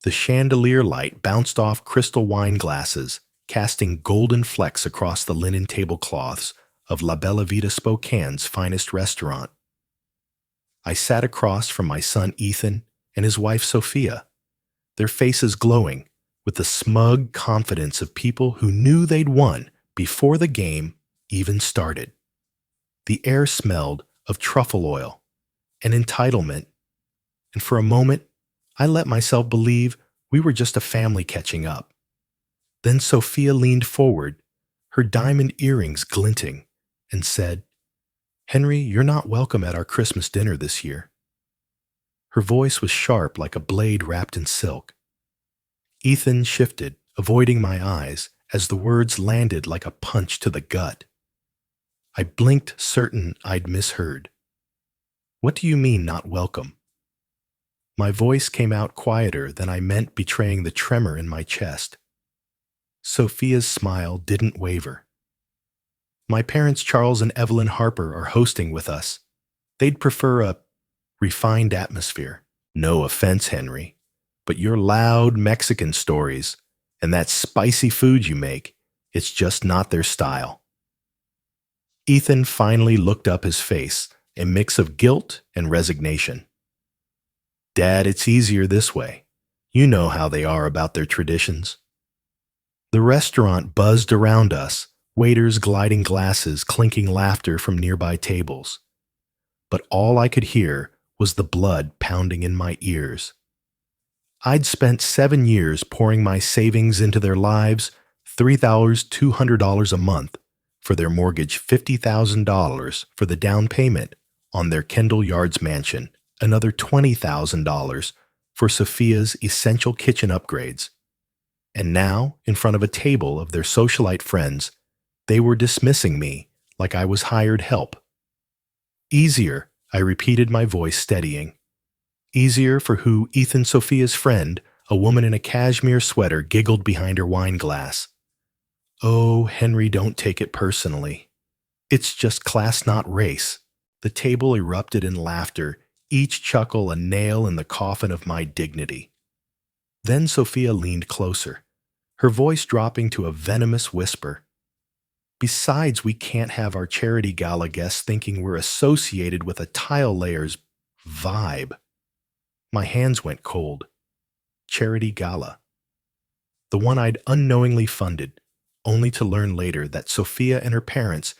The chandelier light bounced off crystal wine glasses, casting golden flecks across the linen tablecloths of La Bella Vita Spokane's finest restaurant. I sat across from my son Ethan and his wife Sophia, their faces glowing with the smug confidence of people who knew they'd won before the game even started. The air smelled of truffle oil and entitlement, and for a moment, I let myself believe we were just a family catching up. Then Sophia leaned forward, her diamond earrings glinting, and said, "Henry, you're not welcome at our Christmas dinner this year." Her voice was sharp like a blade wrapped in silk. Ethan shifted, avoiding my eyes, as the words landed like a punch to the gut. I blinked, certain I'd misheard. "What do you mean, not welcome?" My voice came out quieter than I meant, betraying the tremor in my chest. Sophia's smile didn't waver. "My parents Charles and Evelyn Harper are hosting with us. They'd prefer a refined atmosphere. No offense, Henry, but your loud Mexican stories and that spicy food you make, it's just not their style." Ethan finally looked up, his face a mix of guilt and resignation. "Dad, it's easier this way. You know how they are about their traditions." The restaurant buzzed around us, waiters gliding glasses, clinking laughter from nearby tables. But all I could hear was the blood pounding in my ears. I'd spent 7 years pouring my savings into their lives, $3,200 a month for their mortgage, $50,000 for the down payment on their Kendall Yards mansion, another $20,000 for Sophia's essential kitchen upgrades. And now, in front of a table of their socialite friends, they were dismissing me like I was hired help. "Easier," I repeated, my voice steadying. "Easier for who?" Ethan Sophia's friend, a woman in a cashmere sweater, giggled behind her wine glass. "Oh, Henry, don't take it personally. It's just class, not race." The table erupted in laughter, each chuckle a nail in the coffin of my dignity. Then Sophia leaned closer, her voice dropping to a venomous whisper. "Besides, we can't have our charity gala guests thinking we're associated with a tile layer's vibe." My hands went cold. Charity gala. The one I'd unknowingly funded, only to learn later that Sophia and her parents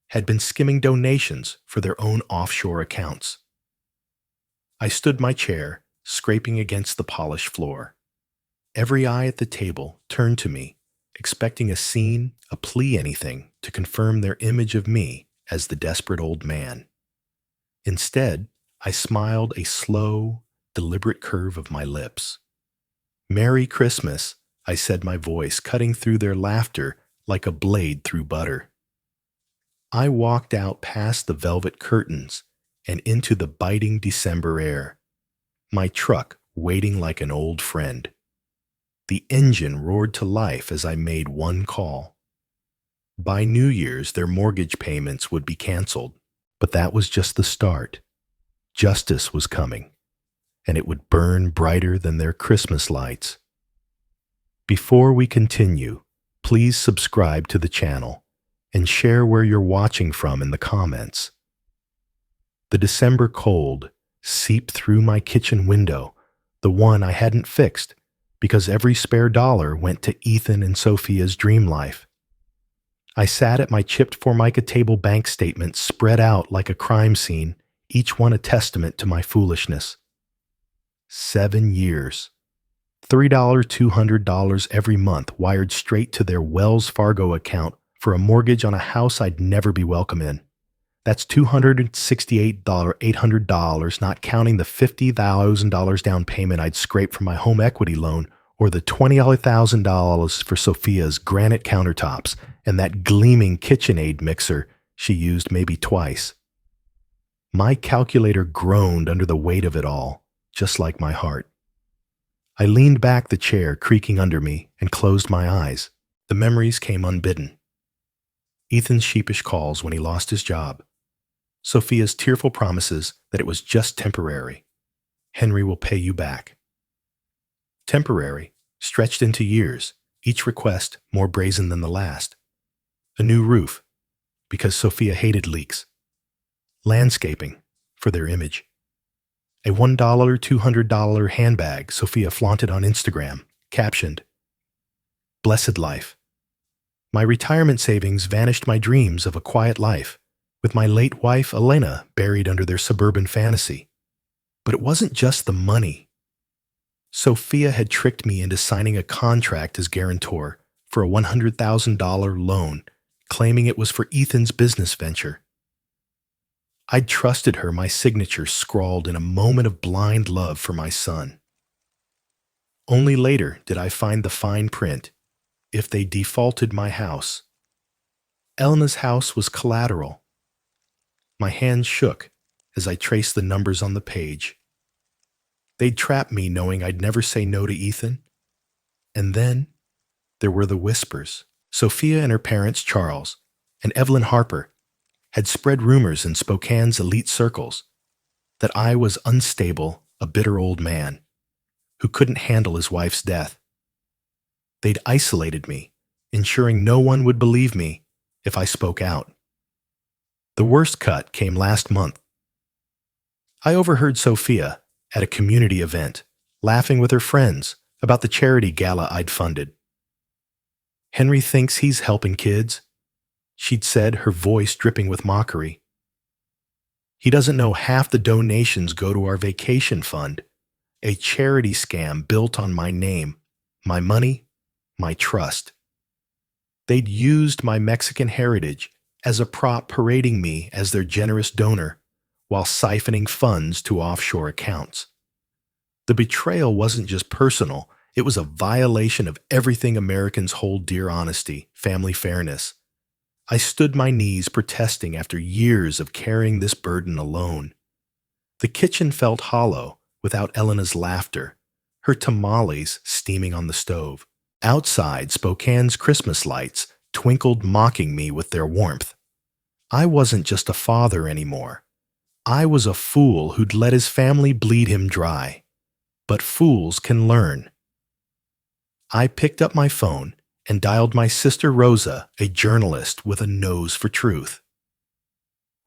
had been skimming donations for their own offshore accounts. I stood my chair, scraping against the polished floor. Every eye at the table turned to me, expecting a scene, a plea, anything to confirm their image of me as the desperate old man. Instead, I smiled, a slow, deliberate curve of my lips. "Merry Christmas," I said, my voice cutting through their laughter like a blade through butter. I walked out past the velvet curtains and into the biting December air, my truck waiting like an old friend. The engine roared to life as I made one call. By New Year's, their mortgage payments would be canceled, but that was just the start. Justice was coming, and it would burn brighter than their Christmas lights. Before we continue, please subscribe to the channel and share where you're watching from in the comments. The December cold seeped through my kitchen window, the one I hadn't fixed, because every spare dollar went to Ethan and Sophia's dream life. I sat at my chipped Formica table bank statements spread out like a crime scene, each one a testament to my foolishness. 7 years. $3,200 every month wired straight to their Wells Fargo account for a mortgage on a house I'd never be welcome in. That's $268,800, not counting the $50,000 down payment I'd scraped from my home equity loan, or the $20,000 for Sophia's granite countertops and that gleaming KitchenAid mixer she used maybe twice. My calculator groaned under the weight of it all, just like my heart. I leaned back, the chair creaking under me, and closed my eyes. The memories came unbidden. Ethan's sheepish calls when he lost his job. Sophia's tearful promises that it was just temporary. Henry will pay you back. Temporary, stretched into years, each request more brazen than the last. A new roof, because Sophia hated leaks. Landscaping, for their image. A $1, $200 handbag Sophia flaunted on Instagram, captioned, "Blessed life." My retirement savings vanished my dreams of a quiet life, with my late wife Elena buried under their suburban fantasy. But it wasn't just the money. Sophia had tricked me into signing a contract as guarantor for a $100,000 loan, claiming it was for Ethan's business venture. I'd trusted her my signature scrawled in a moment of blind love for my son. Only later did I find the fine print, if they defaulted my house. Elena's house was collateral. My hands shook as I traced the numbers on the page. They'd trapped me knowing I'd never say no to Ethan. And then there were the whispers. Sophia and her parents, Charles, and Evelyn Harper, had spread rumors in Spokane's elite circles that I was unstable, a bitter old man who couldn't handle his wife's death. They'd isolated me, ensuring no one would believe me if I spoke out. The worst cut came last month. I overheard Sophia at a community event, laughing with her friends about the charity gala I'd funded. "Henry thinks he's helping kids," she'd said, her voice dripping with mockery. "He doesn't know half the donations go to our vacation fund, a charity scam built on my name, my money, my trust." They'd used my Mexican heritage as a prop, parading me as their generous donor while siphoning funds to offshore accounts. The betrayal wasn't just personal, it was a violation of everything Americans hold dear: honesty, family fairness. I stood my knees protesting after years of carrying this burden alone. The kitchen felt hollow without Elena's laughter, her tamales steaming on the stove. Outside, Spokane's Christmas lights twinkled, mocking me with their warmth. I wasn't just a father anymore. I was a fool who'd let his family bleed him dry. But fools can learn. I picked up my phone and dialed my sister Rosa, a journalist with a nose for truth.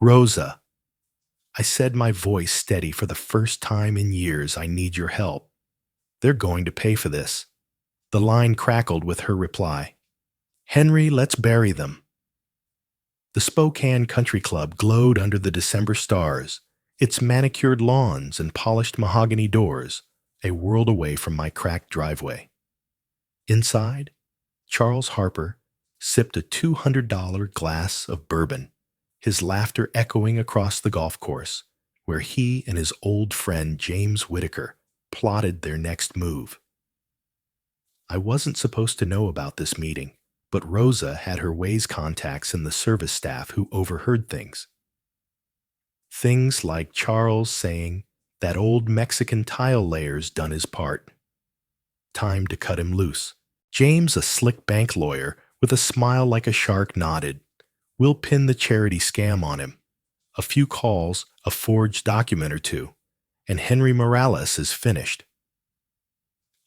"Rosa," I said, my voice steady. "For the first time in years, I need your help. They're going to pay for this." The line crackled with her reply, "Henry, let's bury them." The Spokane Country Club glowed under the December stars, its manicured lawns and polished mahogany doors, a world away from my cracked driveway. Inside, Charles Harper sipped a $200 glass of bourbon, his laughter echoing across the golf course, where he and his old friend James Whitaker plotted their next move. I wasn't supposed to know about this meeting, but Rosa had her Waze contacts in the service staff who overheard things. Things like Charles saying, "That old Mexican tile layer's done his part. Time to cut him loose." James, a slick bank lawyer with a smile like a shark, nodded. "We'll pin the charity scam on him. A few calls, a forged document or two, and Henry Morales is finished."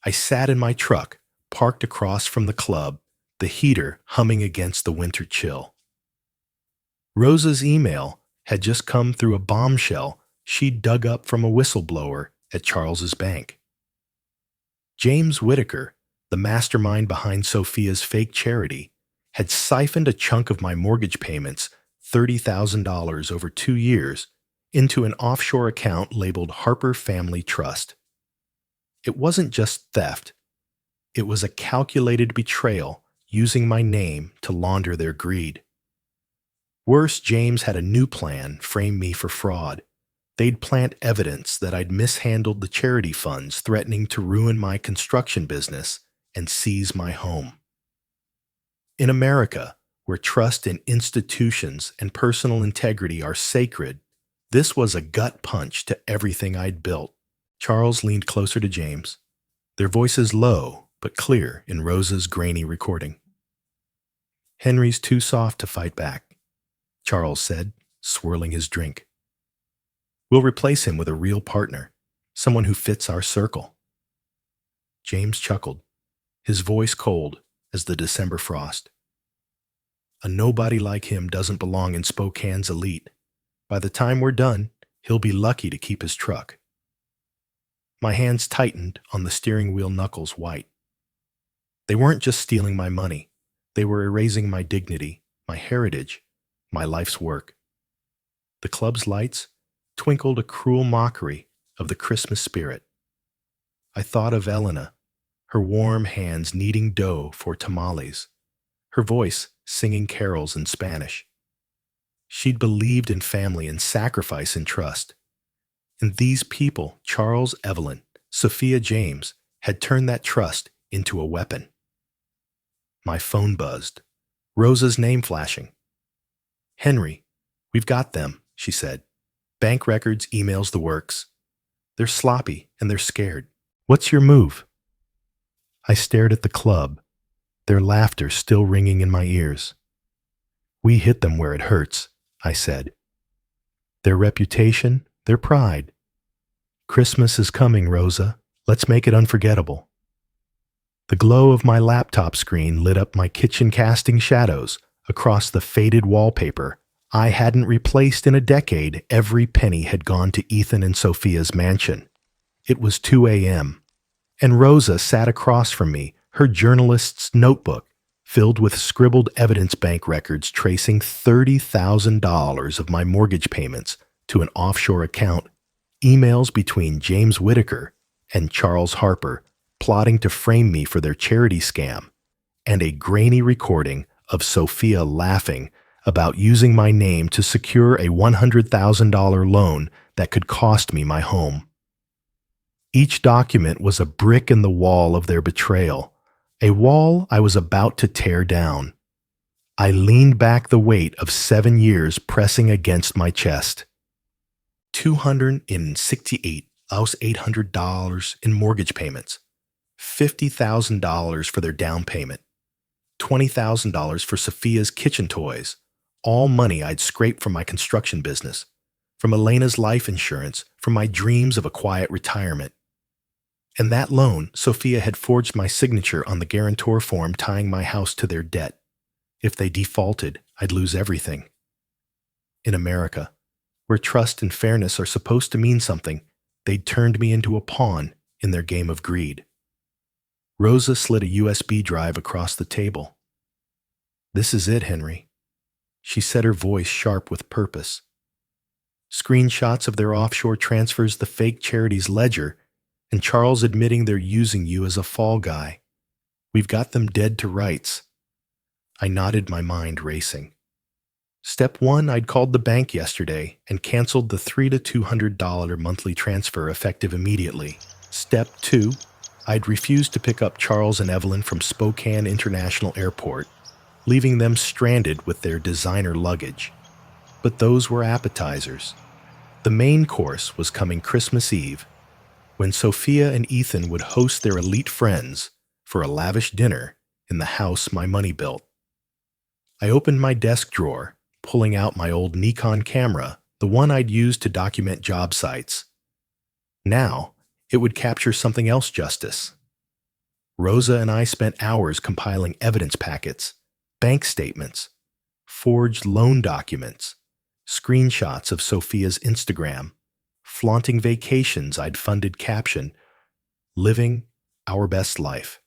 I sat in my truck, parked across from the club, the heater humming against the winter chill. Rosa's email had just come through a bombshell she'd dug up from a whistleblower at Charles's bank. James Whitaker, the mastermind behind Sophia's fake charity, had siphoned a chunk of my mortgage payments, $30,000 over 2 years, into an offshore account labeled Harper Family Trust. It wasn't just theft. It was a calculated betrayal, using my name to launder their greed. Worse, James had a new plan: frame me for fraud. They'd plant evidence that I'd mishandled the charity funds, threatening to ruin my construction business and seize my home. In America, where trust in institutions and personal integrity are sacred, this was a gut punch to everything I'd built. Charles leaned closer to James, their voices low but clear in Rosa's grainy recording. "Henry's too soft to fight back," Charles said, swirling his drink. "We'll replace him with a real partner, someone who fits our circle." James chuckled, his voice cold as the December frost. A nobody like him doesn't belong in Spokane's elite. By the time we're done, he'll be lucky to keep his truck. My hands tightened on the steering wheel knuckles white. They weren't just stealing my money. They were erasing my dignity, my heritage, my life's work. The club's lights twinkled a cruel mockery of the Christmas spirit. I thought of Elena, her warm hands kneading dough for tamales, her voice singing carols in Spanish. She'd believed in family and sacrifice and trust. And these people, Charles, Evelyn, Sophia, James, had turned that trust into a weapon. My phone buzzed. Rosa's name flashing. "Henry, we've got them," she said. "Bank records, emails, the works. They're sloppy and they're scared. What's your move?" I stared at the club, their laughter still ringing in my ears. "We hit them where it hurts," I said. "Their reputation, their pride. Christmas is coming, Rosa. Let's make it unforgettable." The glow of my laptop screen lit up my kitchen, casting shadows across the faded wallpaper I hadn't replaced in a decade. Every penny had gone to Ethan and Sophia's mansion. It was 2 a.m., and Rosa sat across from me, her journalist's notebook filled with scribbled evidence bank records tracing $30,000 of my mortgage payments to an offshore account, emails between James Whitaker and Charles Harper plotting to frame me for their charity scam, and a grainy recording of Sophia laughing about using my name to secure a $100,000 loan that could cost me my home. Each document was a brick in the wall of their betrayal, a wall I was about to tear down. I leaned back, the weight of 7 years pressing against my chest. $268,800 in mortgage payments, $50,000 for their down payment, $20,000 for Sophia's kitchen toys, all money I'd scraped from my construction business, from Elena's life insurance, from my dreams of a quiet retirement. And that loan, Sophia had forged my signature on the guarantor form tying my house to their debt. If they defaulted, I'd lose everything. In America, where trust and fairness are supposed to mean something, they'd turned me into a pawn in their game of greed. Rosa slid a USB drive across the table. "This is it, Henry," she said, her voice sharp with purpose. "Screenshots of their offshore transfers, the fake charity's ledger, and Charles admitting they're using you as a fall guy. We've got them dead to rights." I nodded, my mind racing. Step 1, I'd called the bank yesterday and canceled the $300 to $200 monthly transfer effective immediately. Step 2, I'd refused to pick up Charles and Evelyn from Spokane International Airport, leaving them stranded with their designer luggage. But those were appetizers. The main course was coming Christmas Eve, when Sophia and Ethan would host their elite friends for a lavish dinner in the house my money built. I opened my desk drawer, pulling out my old Nikon camera, the one I'd used to document job sites. Now, it would capture something else, justice. Rosa and I spent hours compiling evidence packets, bank statements, forged loan documents, screenshots of Sophia's Instagram, flaunting vacations I'd funded, caption, "Living our best life."